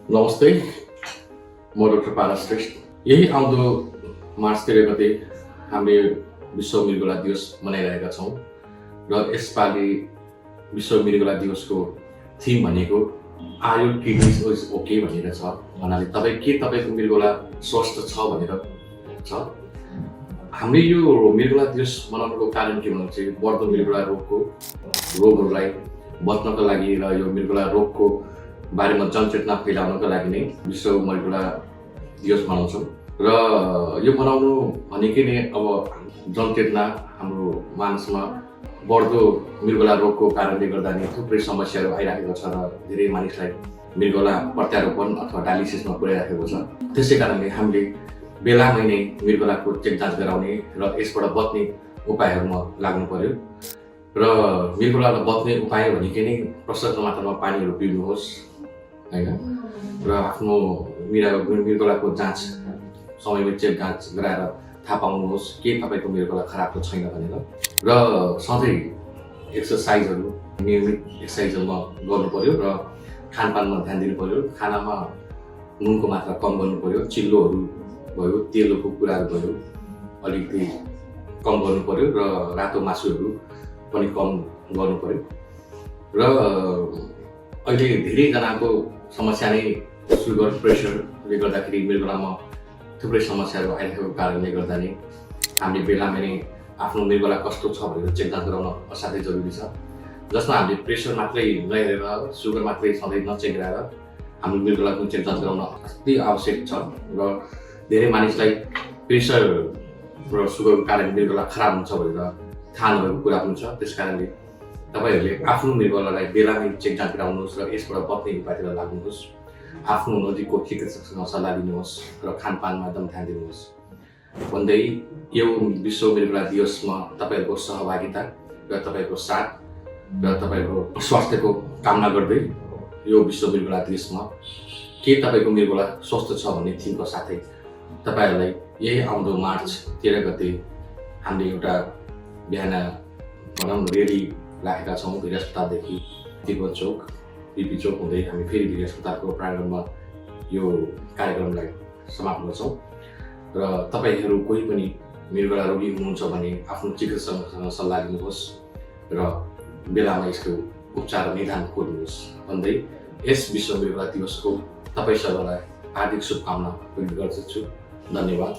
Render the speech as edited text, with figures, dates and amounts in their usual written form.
नमस्ते, म डाक्टर पारस श्रेष्ठ। यही आउँदो मार्च 13 गते हामीले विश्व मृगौला दिवस मनाइरहेका छौँ र यसपालि विश्व मृगौला दिवसको थिम भनेको are your kidneys is okay भनेर छ। भन्नाले तपाईँको मृगौला स्वस्थ छ भनेर छ। हामीले यो मृगौला दिवस मनाउनुको कारण के भन्नु चाहिँ बढ्दो मृगौला रोगहरूलाई बच्नको लागि र यो मृगौला रोगको बारेमा जनचेतना फैलाउनको लागि नै विश्व मृगौला दिवस मनाउँछौँ र यो मनाउनु भनेकै नै अब जनचेतना हाम्रो मानिसमा बढ्दो मृगौला रोगको कारणले गर्दा नै थुप्रै समस्याहरू आइराखेको छ र धेरै मानिसलाई मृगौला प्रत्यारोपण अथवा डायलिसिसमा पुर्याइराखेको छ। त्यसै कारणले हामीले बेलामै नै मृगौलाको चेक जाँच गराउने र यसबाट बच्ने उपायहरूमा लाग्नु पर्यो र मृगौलालाई बच्ने उपाय भनेकै नै प्रशस्त मात्रामा पानीहरू पिउनुहोस् हैन र आफ्नो मृगौलाको जाँच समयमै चेक जाँच गराएर थाहा पाउनुहोस् के तपाईँको मृगौला खराब त छैन भनेर र सधैँ एक्सर्साइजहरू नियमित एक्सर्साइजहरूमा गर्नु पर्यो र खानपानमा ध्यान दिनु पर्यो। खानामा नुनको मात्रा कम गर्नु पर्यो, चिल्लोहरू भयो, तेलको कुराहरू भयो अलिकति कम गर्नु पर्यो र रातो मासुहरू पनि कम गर्नु पर्यो र अहिले धेरैजनाको समस्या नै सुगर प्रेसरले गर्दाखेरि मृगौलामा थुप्रै समस्याहरू आइरहेको कारणले गर्दा नै हामीले बेलामा नै आफ्नो मृगौला कस्तो छ भनेर चेक जाँच गराउन असाध्यै जरुरी छ। जसमा हामीले प्रेसर मात्रै नहेरेर सुगर मात्रै सधैँ नचेक गराएर हाम्रो मृगौलाको चेक जाँच गराउन अति आवश्यक छ र धेरै मानिसलाई प्रेसर र सुगरको कारण मृगौला खराब हुन्छ भनेर थाहा नभएको कुरा पनि छ। त्यस कारणले तपाईँहरूले आफ्नो मृगौलालाई बेलामै चेक जाँच गराउनुहोस् र यसबाट बच्ने उपायतिर लाग्नुहोस्। आफ्नो नजिकको चिकित्सकसँग सल्लाह लिनुहोस् र खानपानमा एकदम ध्यान दिनुहोस् भन्दै यो विश्व मृगौला दिवसमा तपाईँहरूको सहभागिता र तपाईँको साथ र तपाईँको स्वास्थ्यको कामना गर्दै यो विश्व मृगौला दिवसमा के तपाईँको मृगौला स्वस्थ छ भन्ने थिमको साथै तपाईँहरूलाई यही आउँदो मार्च 13 गते हामीले एउटा बिहान भनौँ रेली राखेका छौँ भिर अस्पतालदेखि तिब्बत चौक पिपी चौक हुँदै हामी फेरि भिर अस्पतालको प्राङ्गणमा यो कार्यक्रमलाई समाप्त गर्छौँ र तपाईँहरू कोही पनि मृगौला रोगी हुनुहुन्छ भने आफ्नो चिकित्सकसँग सल्लाह लिनुहोस् र बेलामा यसको उपचार निदान खोज्नुहोस् भन्दै यस विश्व मृगौला दिवसको तपाईँ सबैलाई हार्दिक शुभकामना व्यक्त गर्दछु। धन्यवाद।